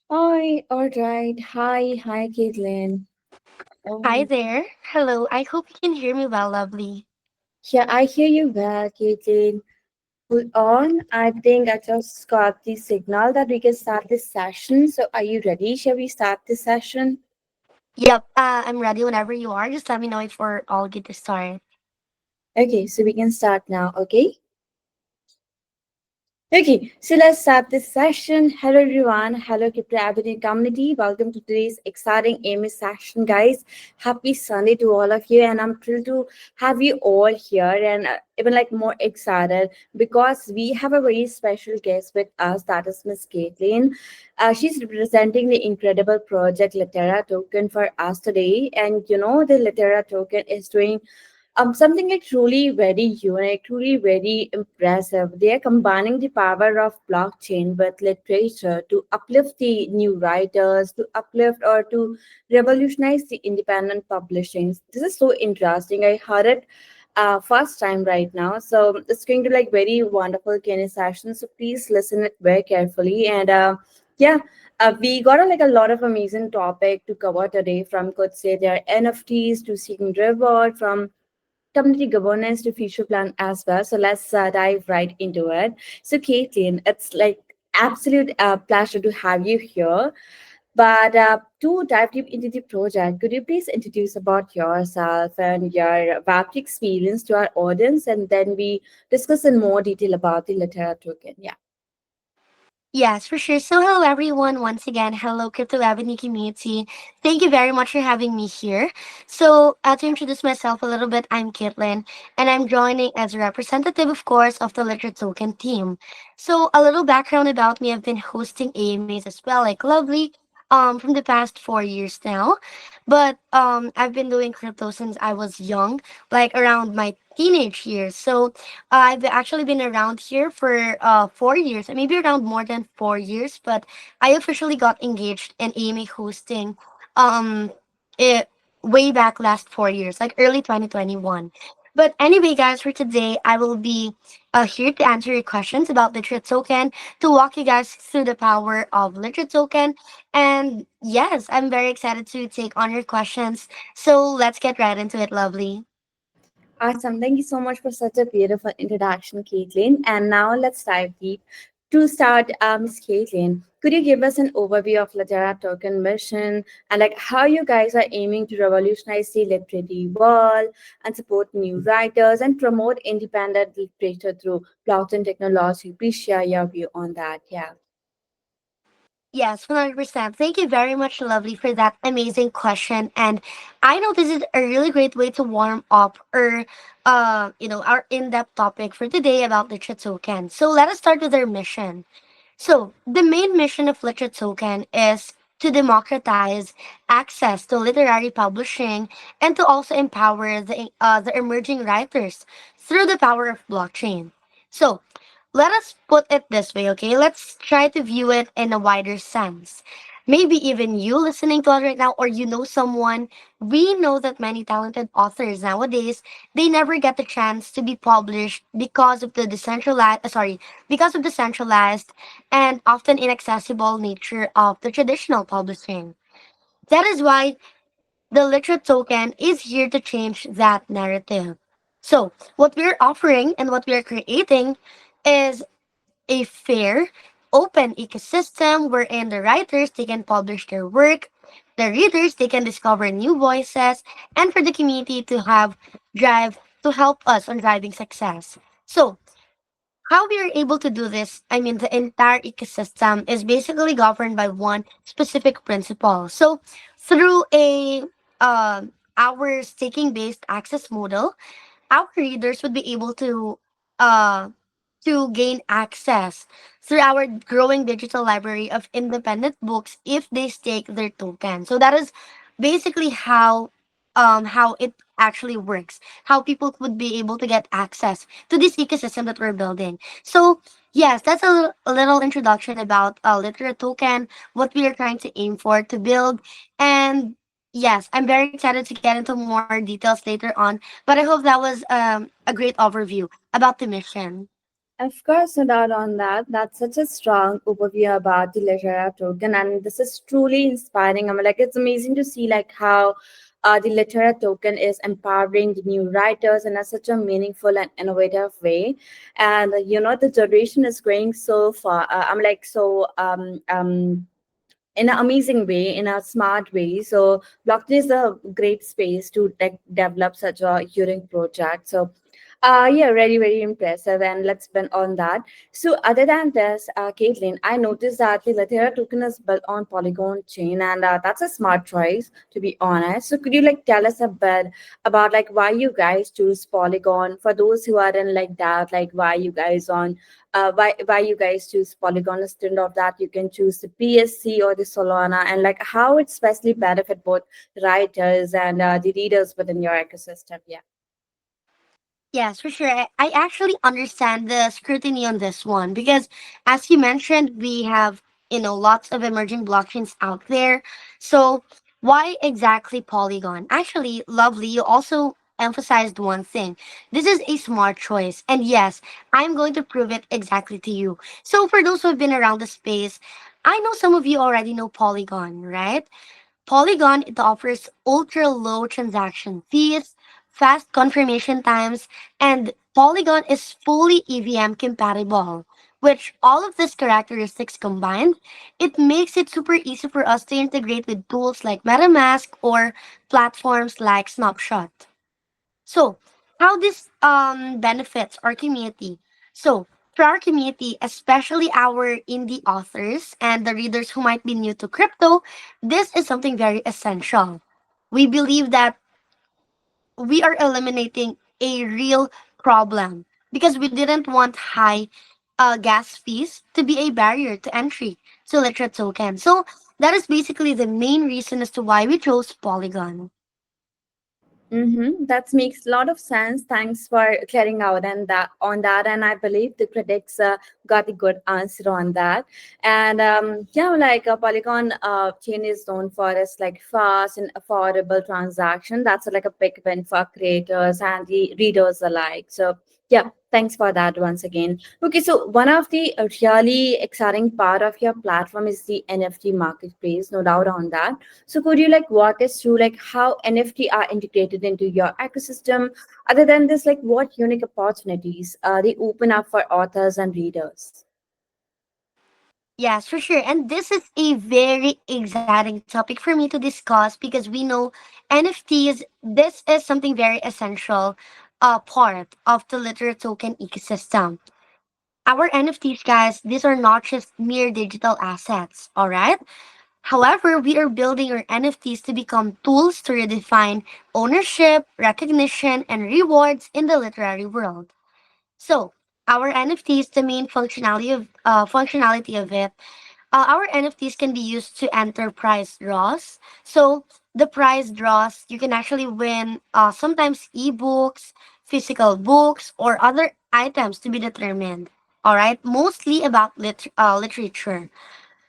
Hi, all right. Hi, Caitlin. Hi Um, there. Hello. I hope you can hear me well, lovely. yeah, I hear you well, Caitlin. Hold on. I think I just got the signal that we can start this session. So, are you ready? Shall we start this session? Yep, I'm ready whenever you are. Just let me know if we're all good to start. Okay, so we can start now. Okay. Okay, so let's start this session. Hello, everyone. Hello, CryptoAvenue community. Welcome to today's exciting AMA session, guys. Happy Sunday to all of you, and I'm thrilled to have you all here, and even like more excited because we have a very special guest with us. That is Miss Caitlin. She's representing the incredible project Littera token for us today, and the Littera token is doing something like truly very unique, truly very impressive. They are combining the power of blockchain with literature to uplift the new writers, to uplift or to revolutionize the independent publishing. This is so interesting. I heard it first time right now, so it's going to like very wonderful Q&A session. So please listen it very carefully and. Yeah, we got like a lot of amazing topic to cover today. From could say their NFTs to seeking reward, from community governance to future plan as well. So let's dive right into it. So Caitlin, it's like absolute pleasure to have you here. But to dive deep into the project, could you please introduce about yourself and your VAP experience to our audience, and then we discuss in more detail about the Littera token. Yeah. Yes, for sure. So, hello everyone. Once again, hello Crypto Avenue community. Thank you very much for having me here. So, to introduce myself a little bit, I'm Caitlin, and I'm joining as a representative, of course, of the Litter Token team. So, a little background about me: I've been hosting AMAs as well, like Lovely, from the past 4 years now. But I've been doing crypto since I was young, like around my teenage years. So, I've actually been around here for 4 years, maybe around more than 4 years. But I officially got engaged in AMA hosting, um, it, way back last 4 years, like early 2021. But anyway, guys, for today, I will be here to answer your questions about Litra Token, to walk you guys through the power of Litra Token. And yes, I'm very excited to take on your questions. So let's get right into it, lovely. Awesome. Thank you so much for such a beautiful introduction, Caitlin. And now let's dive deep. To start, Ms. Caitlin, could you give us an overview of Latera Token mission and like how you guys are aiming to revolutionize the literary world and support new writers and promote independent literature through blockchain technology? Please share your view on that. Yeah. Yes, 100%. Thank you very much, Lovely, for that amazing question. And I know this is a really great way to warm up our in-depth topic for today about literature token. So let us start with our mission. So the main mission of literature token is to democratize access to literary publishing and to also empower the emerging writers through the power of blockchain. So let us put it this way, okay? Let's try to view it in a wider sense. Maybe even you listening to us right now, or you know someone. We know that many talented authors nowadays, they never get the chance to be published because of the because of the centralized and often inaccessible nature of the traditional publishing. That is why the Literate token is here to change that narrative. So, what we're offering and what we're creating is a fair, open ecosystem wherein the writers they can publish their work, the readers they can discover new voices, and for the community to have drive to help us on driving success. So how we are able to do this, I mean the entire ecosystem is basically governed by one specific principle. So through a our staking based access model, our readers would be able uh, to gain access through our growing digital library of independent books if they stake their token. So that is basically how it actually works. How people would be able to get access to this ecosystem that we're building. So yes, that's a little introduction about Literate Token, what we are trying to aim for to build, and yes, I'm very excited to get into more details later on. But I hope that was a great overview about the mission. Of course, no doubt on that. That's such a strong overview about the Littera token, and this is truly inspiring. I mean, like, it's amazing to see like how the Littera token is empowering the new writers in a, such a meaningful and innovative way. And the generation is growing so far. I'm like so in an amazing way, in a smart way. So blockchain is a great space to develop such a Turing project. So yeah, very, very impressive. And let's spend on that. So other than this, Caitlin, I noticed that the Littera token is built on Polygon chain, and that's a smart choice, to be honest. So could you like tell us a bit about like why you guys choose Polygon? For those who are in like that, like why you guys on why you guys choose Polygon instead of that you can choose the PSC or the Solana, and like how it especially benefit both writers and the readers within your ecosystem. Yeah. Yes, for sure. I actually understand the scrutiny on this one because, as you mentioned, we have, lots of emerging blockchains out there. So, why exactly Polygon? Actually, lovely. You also emphasized one thing. This is a smart choice. And yes, I'm going to prove it exactly to you. So, for those who have been around the space, I know some of you already know Polygon, right? Polygon, it offers ultra low transaction fees, fast confirmation times, and Polygon is fully EVM compatible. Which all of these characteristics combined, it makes it super easy for us to integrate with tools like MetaMask or platforms like Snapshot. So, how this benefits our community? So, for our community, especially our indie authors and the readers who might be new to crypto, this is something very essential. We believe that we are eliminating a real problem because we didn't want high gas fees to be a barrier to entry to Litra token. So, that is basically the main reason as to why we chose Polygon. Mm-hmm. That makes a lot of sense. Thanks for clearing out and that on that. And I believe the critics got a good answer on that. And yeah, like a Polygon chain is known for its like fast and affordable transaction. That's like a big win for creators and the readers alike. So yeah, thanks for that once again. Okay, so one of the really exciting part of your platform is the NFT marketplace, no doubt on that. So could you like walk us through like how NFT are integrated into your ecosystem? Other than this, like what unique opportunities they open up for authors and readers? Yes, for sure. And this is a very exciting topic for me to discuss because we know NFTs, this is something very essential part of the literal token ecosystem. Our NFTs, guys, these are not just mere digital assets, all right? However, we are building our NFTs to become tools to redefine ownership, recognition, and rewards in the literary world. So, our NFTs, the main functionality of it, our NFTs can be used to enter prize draws. So the prize draws, you can actually win sometimes ebooks, physical books, or other items to be determined. All right, mostly about literature.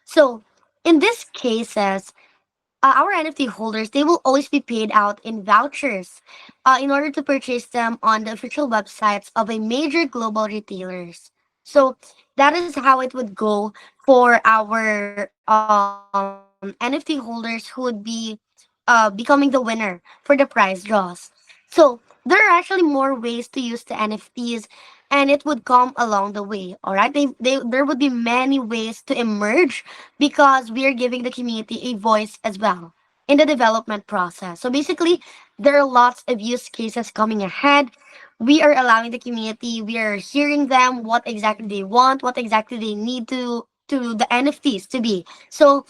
So in these cases, our NFT holders, they will always be paid out in vouchers in order to purchase them on the official websites of a major global retailers. So that is how it would go for our NFT holders who would be becoming the winner for the prize draws. So there are actually more ways to use the NFTs and it would come along the way. All right. There would be many ways to emerge because we are giving the community a voice as well in the development process. So basically, there are lots of use cases coming ahead. We are allowing the community, we are hearing them, what exactly they want, what exactly they need to the NFTs to be. So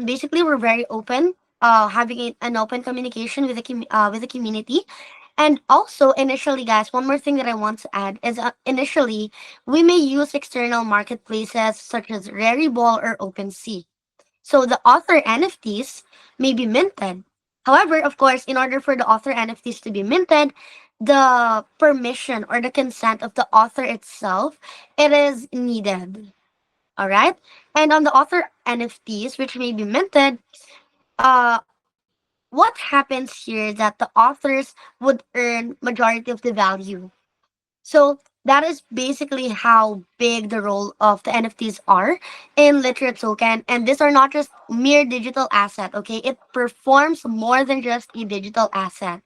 basically, we're very open, having an open communication with with the community. And also, initially, guys, one more thing that I want to add is initially, we may use external marketplaces such as Rarible or OpenSea. So the author NFTs may be minted. However, of course, in order for the author NFTs to be minted, the permission or the consent of the author itself, it is needed. All right. And on the author NFTs, which may be minted, what happens here is that the authors would earn majority of the value. So That is basically how big the role of the NFTs are in Littera token. And these are not just mere digital asset, okay? It performs more than just a digital asset.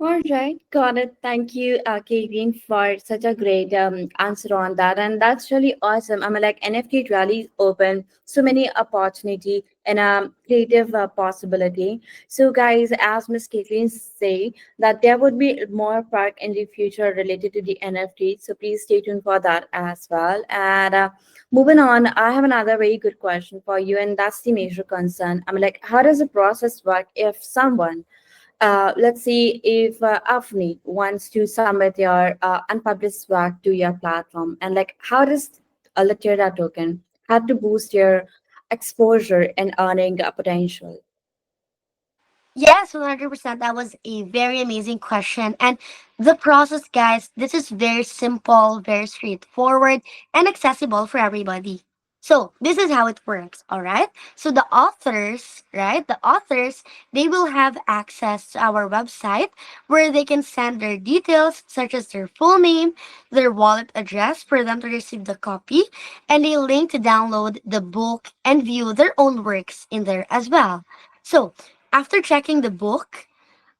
All right, got it. Thank you, Kevin, for such a great answer on that, and that's really awesome. I mean, like NFT really open so many opportunity and creative possibility. So, guys, as Miss Caitlin say that there would be more part in the future related to the NFT. So please stay tuned for that as well. And moving on, I have another very good question for you, and that's the major concern. I mean, like, how does the process work if someone let's see if Afni wants to submit your unpublished work to your platform, and like how does a Littera token have to boost your exposure and earning potential? Yes, 100%. That was a very amazing question. And the process, guys, this is very simple, very straightforward, and accessible for everybody. So, this is how it works, all right? So, the authors, right? The authors, they will have access to our website where they can send their details, such as their full name, their wallet address for them to receive the copy, and a link to download the book and view their own works in there as well. So, after checking the book,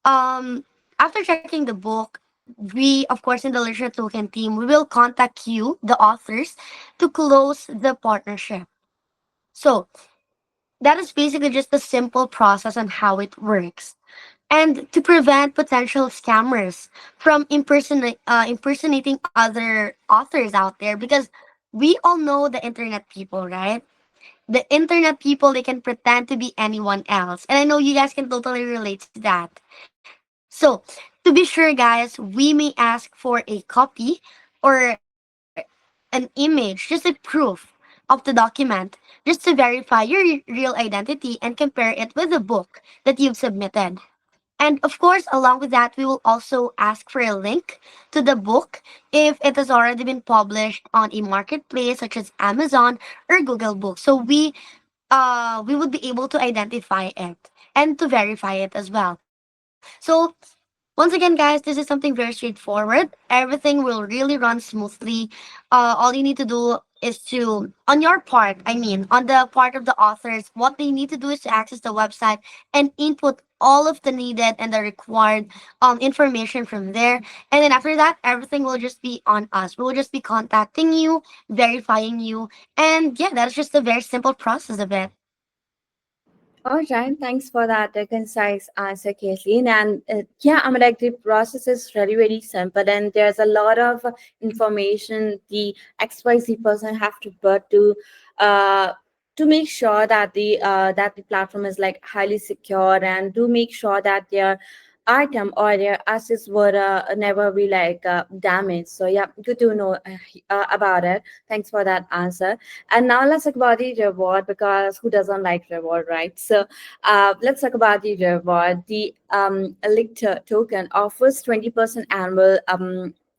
um, after checking the book, we, of course, in the literature token team, we will contact you, the authors, to close the partnership. So that is basically just the simple process on how it works. And to prevent potential scammers from impersonating other authors out there, because we all know the internet people, right? The internet people, they can pretend to be anyone else, and I know you guys can totally relate to that. So to be sure, guys, we may ask for a copy or an image, just a proof of the document, just to verify your real identity and compare it with the book that you've submitted. And of course, along with that, we will also ask for a link to the book if it has already been published on a marketplace such as Amazon or Google Books. So we would be able to identify it and to verify it as well. So once again, guys, this is something very straightforward. Everything will really run smoothly. All you need to do is to, on your part, I mean, on the part of the authors, what they need to do is to access the website and input all of the needed and the required information from there. And then after that, everything will just be on us. We will just be contacting you, verifying you, and yeah, that's just a very simple process of it. All right, thanks for that concise answer, Kathleen. And yeah, I mean, like the process is really, very simple, and there's a lot of information the XYZ person have to put uh, to make sure that the platform is like highly secure, and to make sure that their item or their assets would never be like damaged. So yeah, good to know about it. Thanks for that answer. And now let's talk about the reward, because who doesn't like reward, right? So let's talk about the reward. The Elixir token offers 20% annual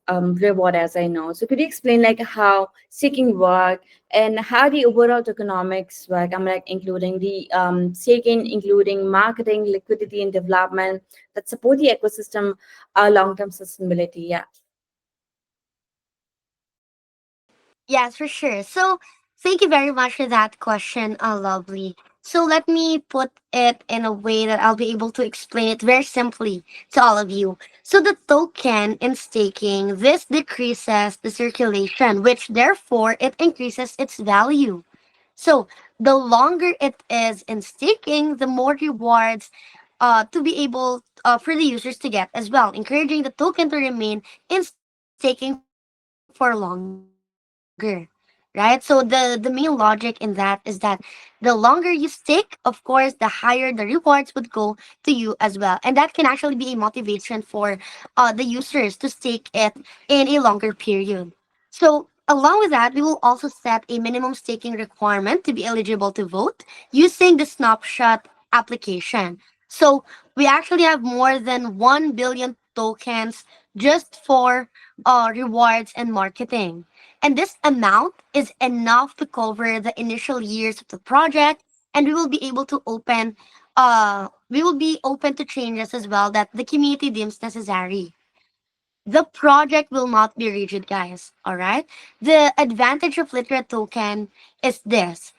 reward, as I know. So could you explain like how staking work and how the overall tokenomics work? I'm like including the staking, including marketing, liquidity, and development that support the ecosystem long-term sustainability. Yeah. Yes, for sure. So, thank you very much for that question, Lovely. So, let me put it in a way that I'll be able to explain it very simply to all of you. So, the token in staking, this decreases the circulation, which therefore it increases its value. So, the longer it is in staking, the more rewards to be able for the users to get as well, encouraging the token to remain in staking for longer, right? So the main logic in that is that the longer you stake, of course, the higher the rewards would go to you as well, and that can actually be a motivation for the users to stake it in a longer period. So along with that, we will also set a minimum staking requirement to be eligible to vote using the snapshot application. So we actually have more than 1 billion tokens just for rewards and marketing. And this amount is enough to cover the initial years of the project, and we will be open to changes as well that the community deems necessary. The project will not be rigid, guys. All right. The advantage of Littera token is this: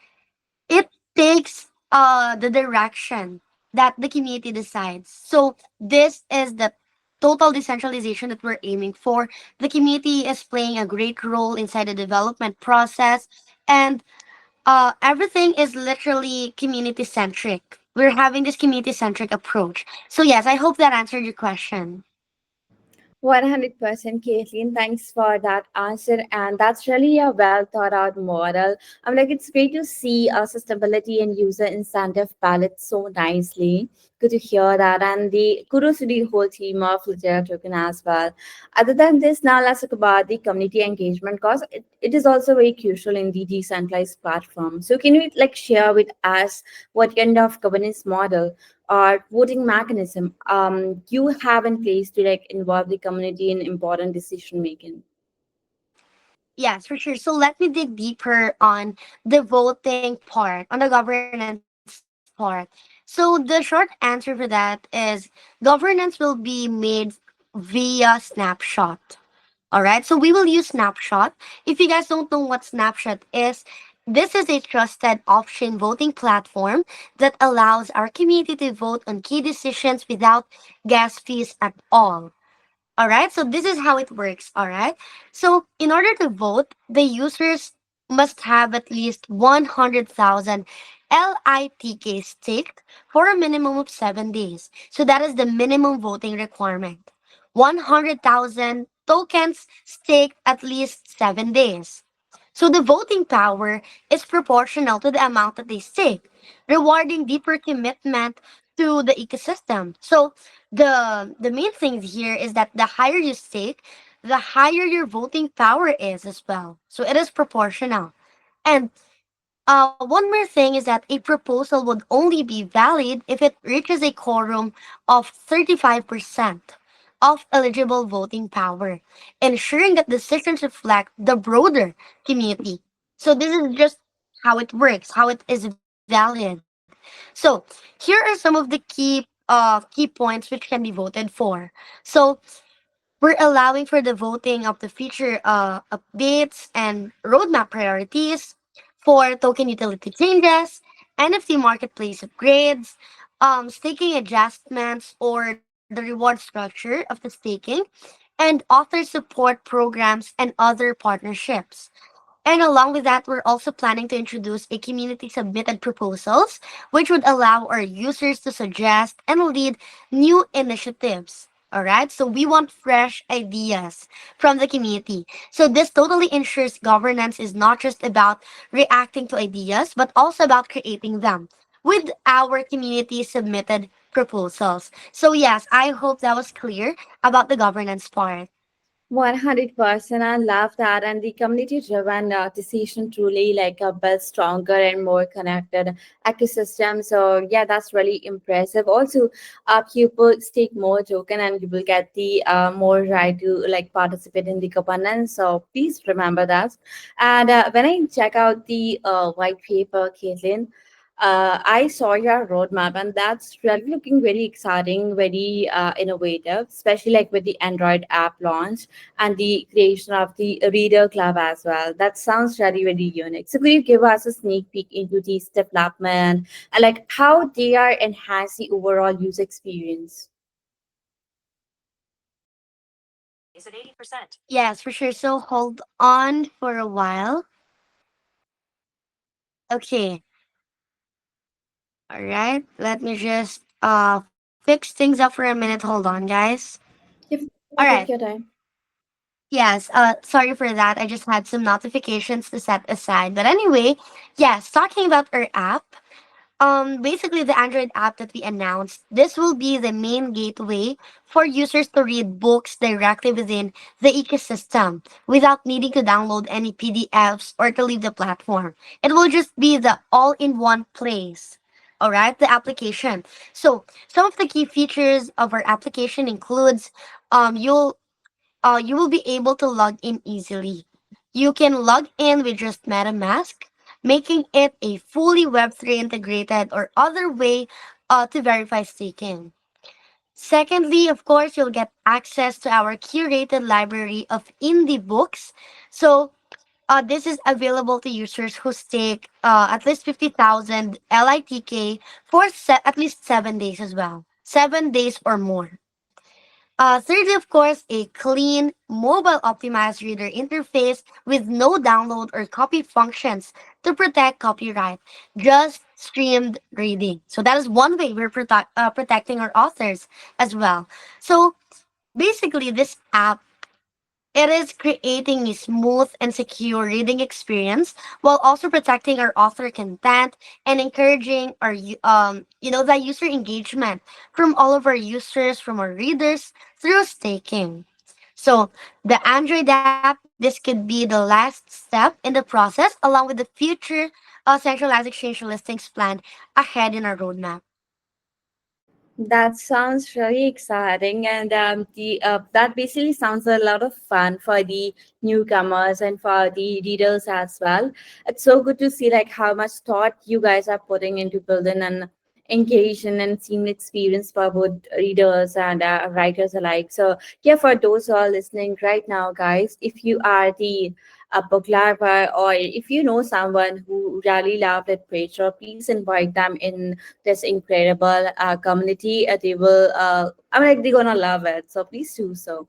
it takes the direction that the community decides. So this is the total decentralization that we're aiming for. The community is playing a great role inside the development process, and everything is literally community centric. We're having this community centric approach. So yes, I hope that answered your question. 100% Caitlin, thanks for that answer. And that's really a well thought out model. I'm like, it's great to see sustainability and user incentive palette so nicely. Good to hear that. And the kudos to the whole team of Littera Token as well. Other than this, now let's talk about the community engagement because it is also very crucial in the decentralized platform. So, can you like share with us what kind of governance model or voting mechanism you have in place to like involve the community in important decision making? Yes, for sure. So let me dig deeper on the voting part, on the governance part. So the short answer for that is governance will be made via Snapshot. All right. So we will use Snapshot. If you guys don't know what Snapshot is, this is a trusted off-chain voting platform that allows our community to vote on key decisions without gas fees at all. All right, so this is how it works. All right, so in order to vote, the users must have at least 100,000 LITK staked for a minimum of 7 days. So that is the minimum voting requirement. 100,000 tokens staked at least 7 days. So the voting power is proportional to the amount that they stake, rewarding deeper commitment to the ecosystem. So the main thing here is that the higher you stake, the higher your voting power is as well. So it is proportional. And one more thing is that a proposal would only be valid if it reaches a quorum of 35% of eligible voting power, ensuring that decisions reflect the broader community. So this is just how it works, how it is valid. So here are some of the key points which can be voted for. So we're allowing for the voting of the future updates and roadmap priorities for token utility changes, NFT marketplace upgrades, staking adjustments, or the reward structure of the staking, and author support programs and other partnerships. And along with that, we're also planning to introduce a community submitted proposals, which would allow our users to suggest and lead new initiatives. All right, so we want fresh ideas from the community. So this totally ensures governance is not just about reacting to ideas, but also about creating them with our community submitted proposals. So yes, I hope that was clear about the governance part. 100%. I love that. And the community driven decision truly like build stronger and more connected ecosystem. So, yeah, that's really impressive. Also, people stake more token and you will get the more right to like participate in the governance. So, please remember that. And when I check out the white paper, Caitlin, I saw your roadmap, and that's really looking very exciting, very innovative, especially like with the Android app launch and the creation of the Reader Club as well. That sounds very, very unique. So, could you give us a sneak peek into these development and like how they are enhance the overall user experience? Yes, for sure. So hold on for a while. Okay. All right. Let me just fix things up for a minute. Hold on, guys. If All right. take your time. Yes. Sorry for that. I just had some notifications to set aside. But anyway, yes, talking about our app. Basically the Android app that we announced, this will be the main gateway for users to read books directly within the ecosystem without needing to download any PDFs or to leave the platform. It will just be the all-in-one place. All right, the application. So some of the key features of our application includes you'll you will be able to log in easily. You can log in with just MetaMask, making it a fully Web3 integrated or other way to verify staking. Secondly, of course, you'll get access to our curated library of indie books. So, this is available to users who stake at least 50,000 LITK for at least 7 days as well. 7 days or more. Thirdly, of course, a clean, mobile optimized reader interface with no download or copy functions to protect copyright. Just streamed reading. So that is one way we're protecting our authors as well. So basically, this app, it is creating a smooth and secure reading experience while also protecting our author content and encouraging our the user engagement from all of our users, from our readers through staking. So the Android app, this could be the last step in the process, along with the future centralized exchange listings planned ahead in our roadmap. That sounds really exciting, and the that basically sounds a lot of fun for the newcomers and for the readers as well. It's so good to see like how much thought you guys are putting into building an engaging and seamless experience for both readers and writers alike. So yeah, for those who are listening right now, guys, if you are the book lover or if you know someone who really love literature, please invite them in this incredible community. They will, I'm like, they're gonna love it. So please do so.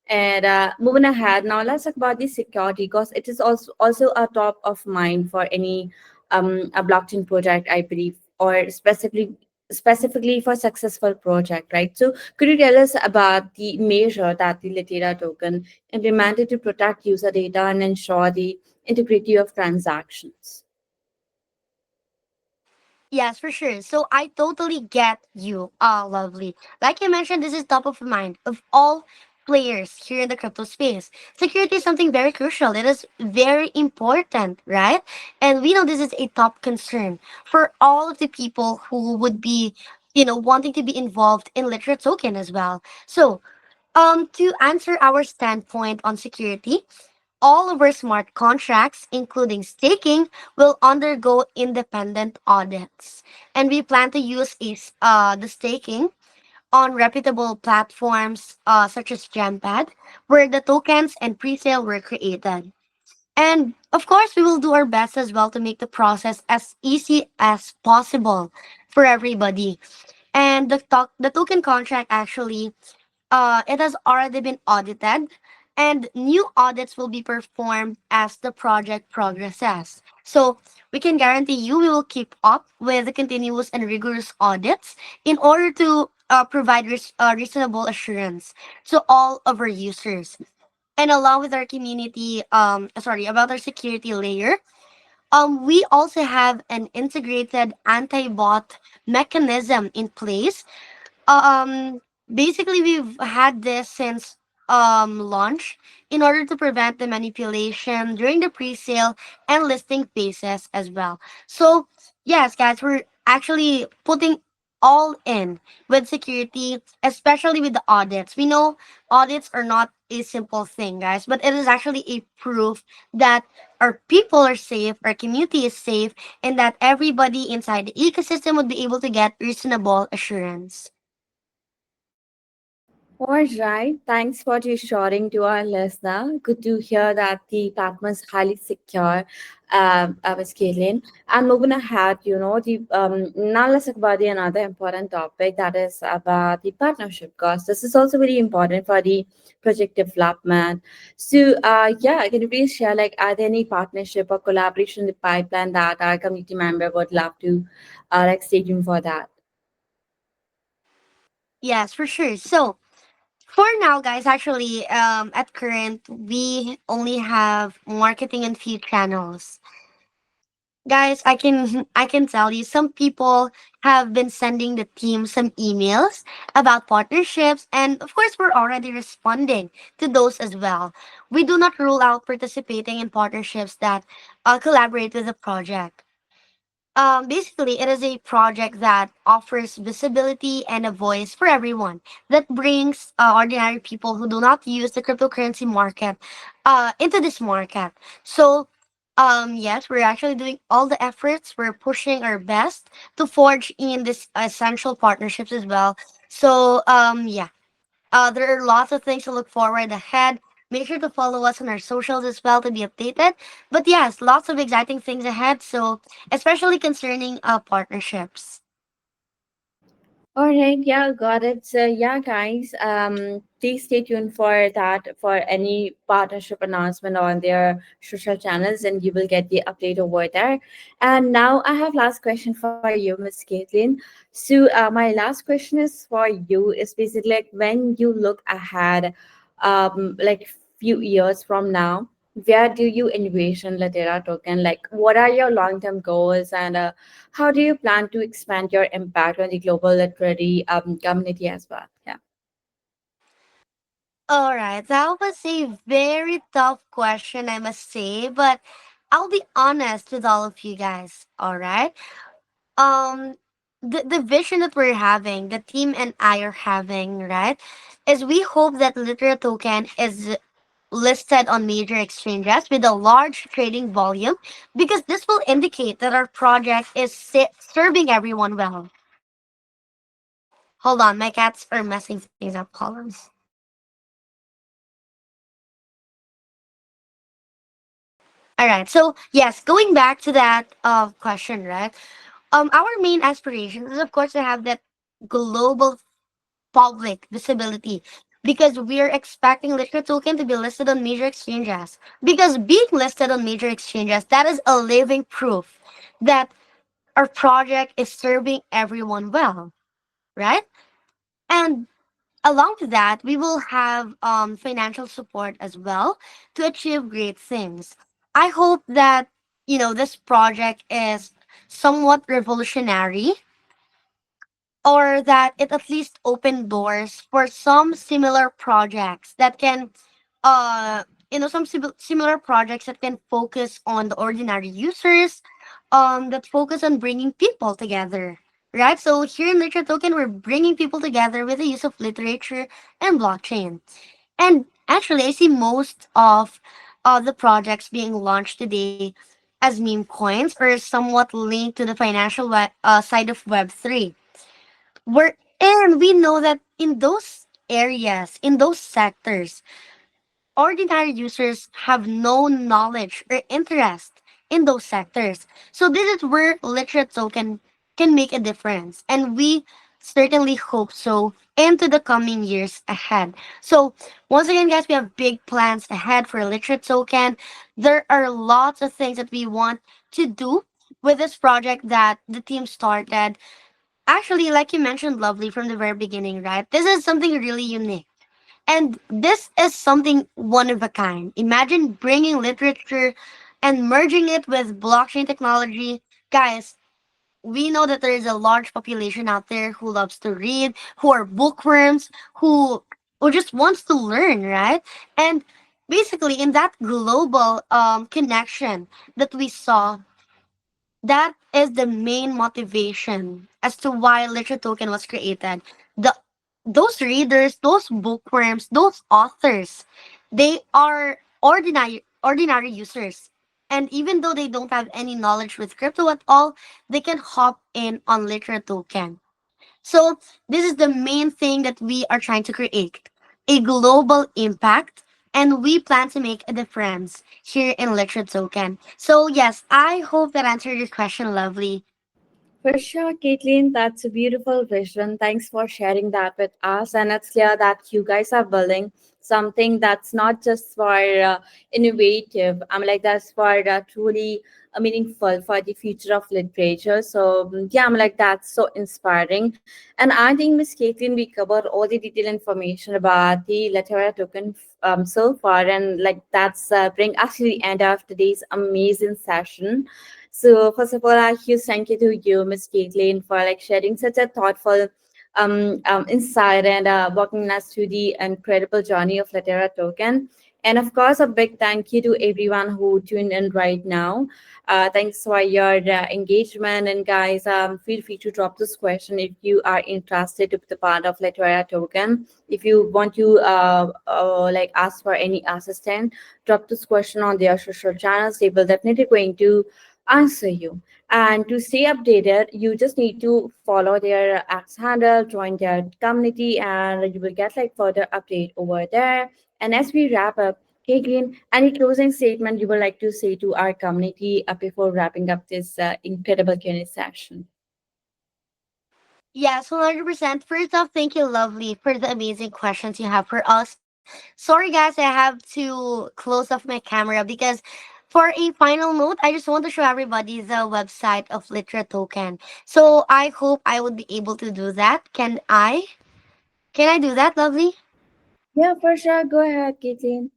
And moving ahead, now let's talk about the security because it is also a top of mind for any a blockchain project, I believe, or specifically for successful project, right? So could you tell us about the measure that the Littera token implemented to protect user data and ensure the integrity of transactions? Yes, for sure. So I totally get you, lovely. Like you mentioned, this is top of mind of all players here in the crypto space. Security is something very crucial. It is very important, right? And we know this is a top concern for all of the people who would be, wanting to be involved in Literate token as well. So, to answer our standpoint on security, all of our smart contracts, including staking, will undergo independent audits. And we plan to use the staking on reputable platforms such as Gempad, where the tokens and presale were created. And of course, we will do our best as well to make the process as easy as possible for everybody. And the token contract actually it has already been audited, and new audits will be performed as the project progresses. So we can guarantee you we will keep up with the continuous and rigorous audits in order to provide reasonable assurance to all of our users. And along with our community, about our security layer, we also have an integrated anti-bot mechanism in place. um Basically, we've had this since launch in order to prevent the manipulation during the pre-sale and listing phases as well. So yes, guys, we're actually putting all in with security, especially with the audits. We know audits are not a simple thing, guys, but it is actually a proof that our people are safe, our community is safe, and that everybody inside the ecosystem would be able to get reasonable assurance. All right. Thanks for sharing to our listener. Good to hear that the platform is highly secure, Ms. Caitlin. And moving ahead, now let's talk about the another important topic that is about the partnership cost. This is also very important for the project development. So, yeah, can you please share like are there any partnership or collaboration in the pipeline that our community member would love to like stay tuned for that? Yes, for sure. So for now, guys, actually, at current, we only have marketing and few channels. Guys, I can tell you, some people have been sending the team some emails about partnerships, and of course, we're already responding to those as well. We do not rule out participating in partnerships that collaborate with the project. Basically, it is a project that offers visibility and a voice for everyone, that brings ordinary people who do not use the cryptocurrency market into this market. So, yes, we're actually doing all the efforts. We're pushing our best to forge in this essential partnerships as well. So yeah, there are lots of things to look forward ahead. Make sure to follow us on our socials as well to be updated. But yes, lots of exciting things ahead. So especially concerning partnerships. All right, yeah, got it. So yeah, guys, please stay tuned for that for any partnership announcement on their social channels, and you will get the update over there. And now I have last question for you, Miss Caitlin. So my last question is for you. Is basically like when you look ahead, like few years from now, where do you envision Latera token? Like, what are your long-term goals, and how do you plan to expand your impact on the global literary community as well? Yeah. All right, that was a very tough question, I must say, but I'll be honest with all of you guys. All right, um, the vision that we're having, the team and I are having, right, is we hope that Littera token is listed on major exchanges with a large trading volume, because this will indicate that our project is serving everyone well. Hold on, my cats are messing things up. Hold on. All right. So yes, going back to that question, right? Our main aspiration is of course to have that global public visibility, because we're expecting Liquor Token to be listed on major exchanges. Because being listed on major exchanges, that is a living proof that our project is serving everyone well, right? And along with that, we will have financial support as well to achieve great things. I hope that, this project is somewhat revolutionary, or that it at least opened doors for some similar projects that can uh some similar projects that can focus on the ordinary users, that focus on bringing people together, right? So here in Literature Token, we're bringing people together with the use of literature and blockchain. And actually, I see most of the projects being launched today as meme coins, or somewhat linked to the financial side of Web3. We know that in those areas, in those sectors, ordinary users have no knowledge or interest in those sectors. So this is where Literate Token can make a difference. And we certainly hope so into the coming years ahead. So once again, guys, we have big plans ahead for Literate Token. There are lots of things that we want to do with this project that the team started. Actually, like you mentioned, Lovely, from the very beginning, right? This is something really unique. And this is something one of a kind. Imagine bringing literature and merging it with blockchain technology. Guys, we know that there is a large population out there who loves to read, who are bookworms, who just wants to learn, right? And basically in that global connection that we saw, that is the main motivation as to why Literature Token was created. The Those readers, those bookworms, those authors, they are ordinary users. And even though they don't have any knowledge with crypto at all, they can hop in on Literature Token. So this is the main thing that we are trying to create, a global impact, and we plan to make a difference here in Literature Token. So yes, I hope that answered your question, Lovely. For sure, Caitlin, that's a beautiful vision. Thanks for sharing that with us. And it's clear that you guys are building something that's not just for innovative. I'm like, that's for truly meaningful for the future of literature. So, yeah, I'm like, that's so inspiring. And I think, Miss Caitlin, we covered all the detailed information about the Latera token so far. And like, that's bring us to the end of today's amazing session. So first of all, a huge thank you to you, Ms. Caitlin, for like sharing such a thoughtful insight and walking us through the incredible journey of Latera token. And of course, a big thank you to everyone who tuned in right now. Thanks for your engagement. And guys, feel free to drop this question if you are interested to be the part of Latera token. If you want to like ask for any assistance, drop this question on their social channels. They will definitely going to answer you. And to stay updated, you just need to follow their X handle, join their community, and you will get like further update over there. And as we wrap up, Caitlin, any closing statement you would like to say to our community before wrapping up this incredible Q&A session? Yes, 100%. First off, thank you, Lovely, for the amazing questions you have for us. Sorry, guys, I have to close off my camera because for a final note, I just want to show everybody the website of Littera Token. So I hope I would be able to do that. Can I? Can I do that, Lovely? Yeah, for sure. Go ahead, Caitlin.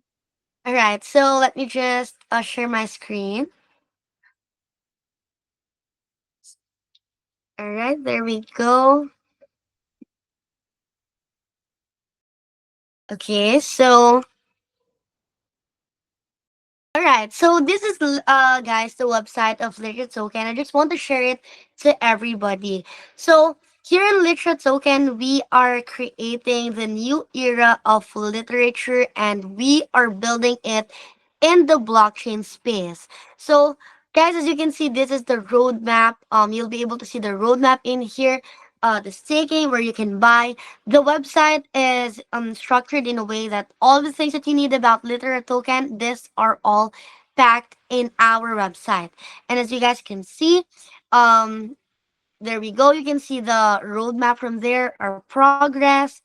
All right, so let me just share my screen. All right, there we go. Okay, so all right, so this is guys the website of Literature Token. I just want to share it to everybody. So here in Literature Token, we are creating the new era of literature, and we are building it in the blockchain space. So guys, as you can see, this is the roadmap. You'll be able to see the roadmap in here. The staking where you can buy. The website is structured in a way that all the things that you need about Littera Token, this are all packed in our website. And as you guys can see, um, there we go. You can see the roadmap from there, our progress.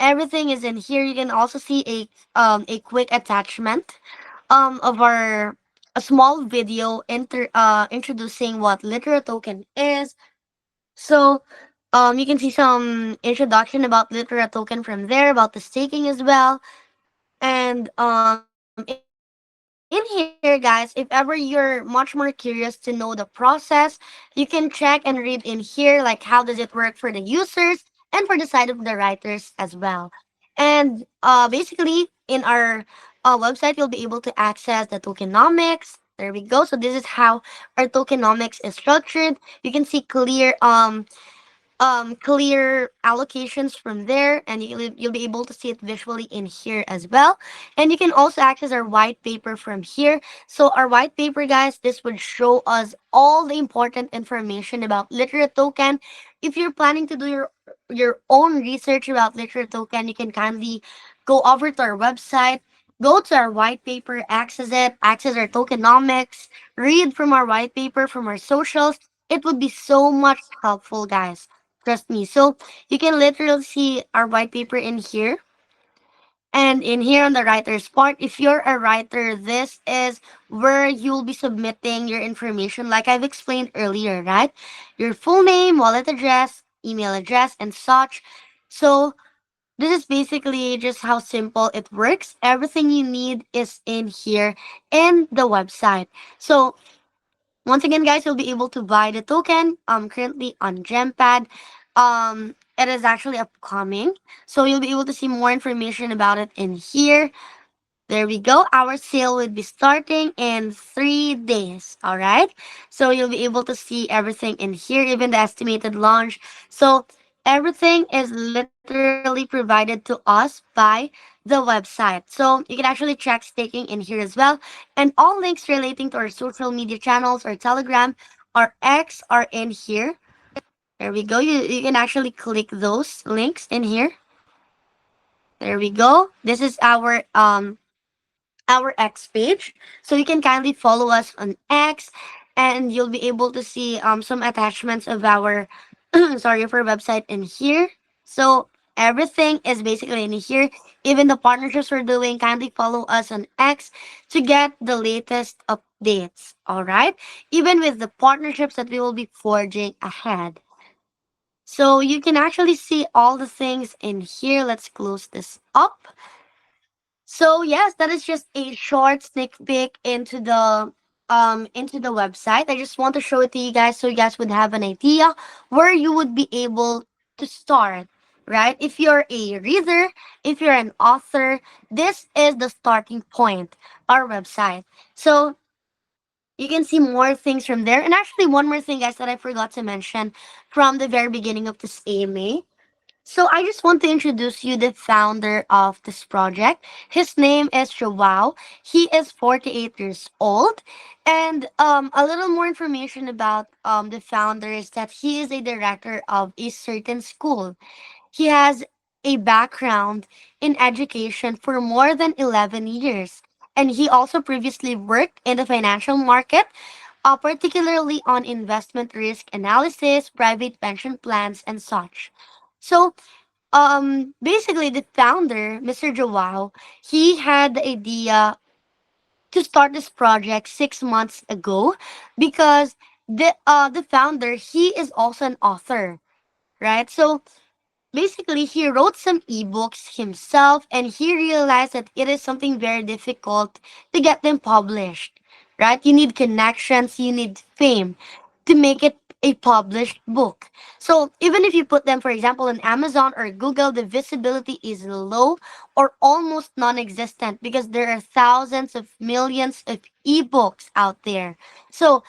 Everything is in here. You can also see a quick attachment of our a small video introducing what Littera Token is. So you can see some introduction about Littera Token from there, about the staking as well. And in here, guys, if ever you're much more curious to know the process, you can check and read in here, like how does it work for the users and for the side of the writers as well. And basically, in our website, you'll be able to access the tokenomics. There we go. So this is how our tokenomics is structured. You can see clear allocations from there, and you'll be able to see it visually in here as well. And you can also access our white paper from here. So our white paper, guys, this would show us all the important information about Literate Token. If you're planning to do your own research about Literate Token, you can kindly go over to our website, go to our white paper, access it, access our tokenomics, read from our white paper, from our socials. It would be so much helpful, guys. Trust me. So you can literally see our white paper in here. And in here on the writer's part, if you're a writer, this is where you'll be submitting your information, like I've explained earlier, right? Your full name, wallet address, email address, and such. So this is basically just how simple it works. Everything you need is in here in the website. So once again, guys, you'll be able to buy the token currently on Gempad. It is actually upcoming, so you'll be able to see more information about it in here. There we go. Our sale will be starting in 3 days. All right. So you'll be able to see everything in here, even the estimated launch. So everything is literally provided to us by the website. So you can actually check staking in here as well. And all links relating to our social media channels or Telegram or X are in here. There we go. You can actually click those links in here. There we go. This is our X page. So you can kindly follow us on X, and you'll be able to see some attachments of our sorry, of our website in here. So everything is basically in here. Even the partnerships we're doing, kindly follow us on X to get the latest updates. All right. Even with the partnerships that we will be forging ahead. So you can actually see all the things in here. Let's close this up. So yes, that is just a short sneak peek into the website. I just want to show it to you guys so you guys would have an idea where you would be able to start, right? If you're a reader, if you're an author, this is the starting point, our website. So you can see more things from there. And actually one more thing, guys, that I forgot to mention from the very beginning of this AMA. So I just want to introduce you the founder of this project. His name is Joao. He is 48 years old. And a little more information about the founder is that he is a director of a certain school. He has a background in education for more than 11 years. And he also previously worked in the financial market, particularly on investment risk analysis, private pension plans, and such. So, basically, the founder, Mr. Joao, he had the idea to start this project 6 months ago because the founder, he is also an author, right? So basically, he wrote some ebooks himself and he realized that it is something very difficult to get them published, right? You need connections, you need fame to make it a published book. So even if you put them, for example, on Amazon or Google, the visibility is low or almost non existent because there are thousands of millions of ebooks out there. So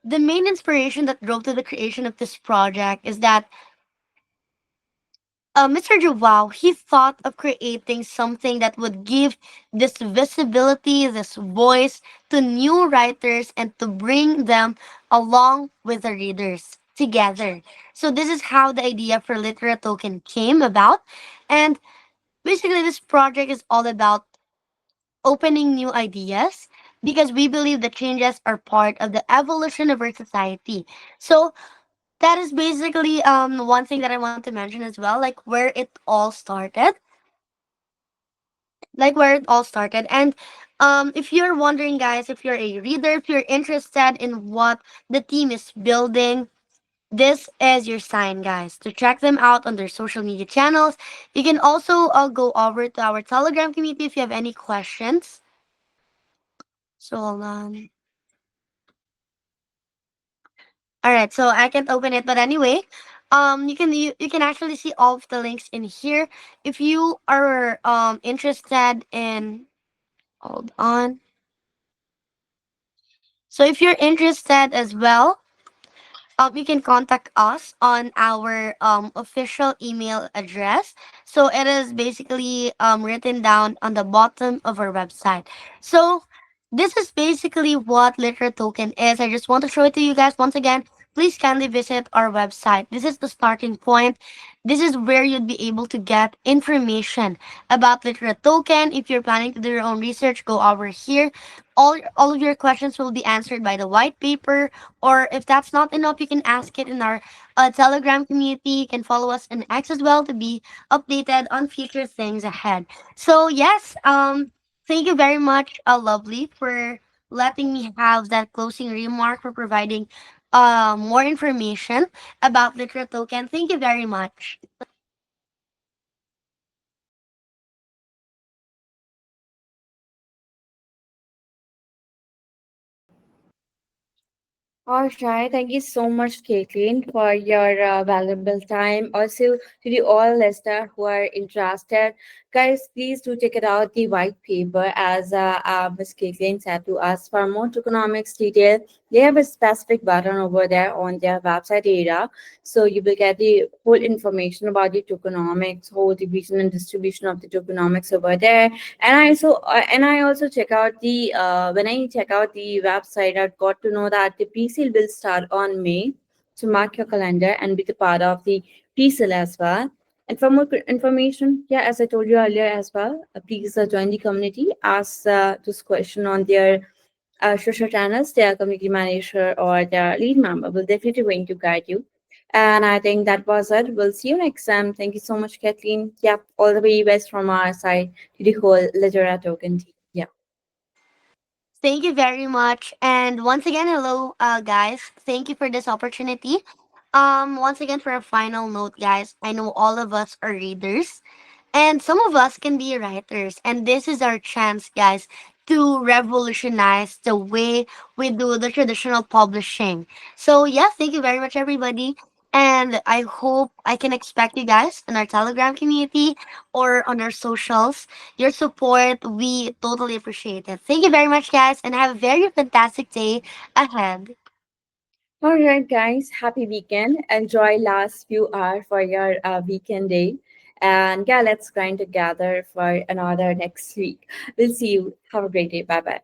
the main inspiration that drove to the creation of this project is that Mr. Joao, he thought of creating something that would give this visibility, this voice to new writers and to bring them along with the readers together. So this is how the idea for Littera Token came about. And basically this project is all about opening new ideas because we believe that changes are part of the evolution of our society. So that is basically one thing that I want to mention as well, where it all started. And if you're wondering, guys, if you're a reader, if you're interested in what the team is building, this is your sign, guys, to check them out on their social media channels. You can also go over to our Telegram community if you have any questions. So hold on. All right, so I can't open it, but anyway, you can actually see all of the links in here. If you are interested in, hold on. So if you're interested as well, you can contact us on our official email address. So it is basically written down on the bottom of our website. So this is basically what Literal Token is. I just want to show it to you guys once again. Please kindly visit our website. This is the starting point. This is where you'd be able to get information about Literal Token. If you're planning to do your own research, go over here. All of your questions will be answered by the white paper, or if that's not enough, you can ask it in our Telegram community. You can follow us in X as well to be updated on future things ahead. So yes, thank you very much, Lovely, for letting me have that closing remark, for providing more information about Literal Token. Thank you very much. All right. Thank you so much, Caitlin, for your valuable time. Also, to the all listeners who are interested, guys, please do check it out, the white paper, as Ms. Caitlin said to us. For more tokenomics detail, they have a specific button over there on their website area. So you will get the whole information about the tokenomics, whole division and distribution of the tokenomics over there. And I also check out the when I check out the website, I've got to know that the pre-sale will start on May. So mark your calendar and be the part of the pre-sale as well. And for more information, yeah, as I told you earlier as well, please join the community. Ask this question on their social channels. Their community manager or their lead member will definitely going to guide you. And I think that was it. We'll see you next time. Thank you so much, Kathleen. Yeah, all the very best from our side to the whole Littera token team. Yeah. Thank you very much. And once again, hello, guys. Thank you for this opportunity. Once again, for a final note, guys, I know all of us are readers. And some of us can be writers. And this is our chance, guys, to revolutionize the way we do the traditional publishing. So, yeah, thank you very much, everybody. And I hope I can expect you guys in our Telegram community or on our socials. Your support, we totally appreciate it. Thank you very much, guys, and have a very fantastic day ahead. All right, guys, happy weekend. Enjoy last few hours for your weekend day. And yeah, let's grind together for another next week. We'll see you. Have a great day. Bye bye.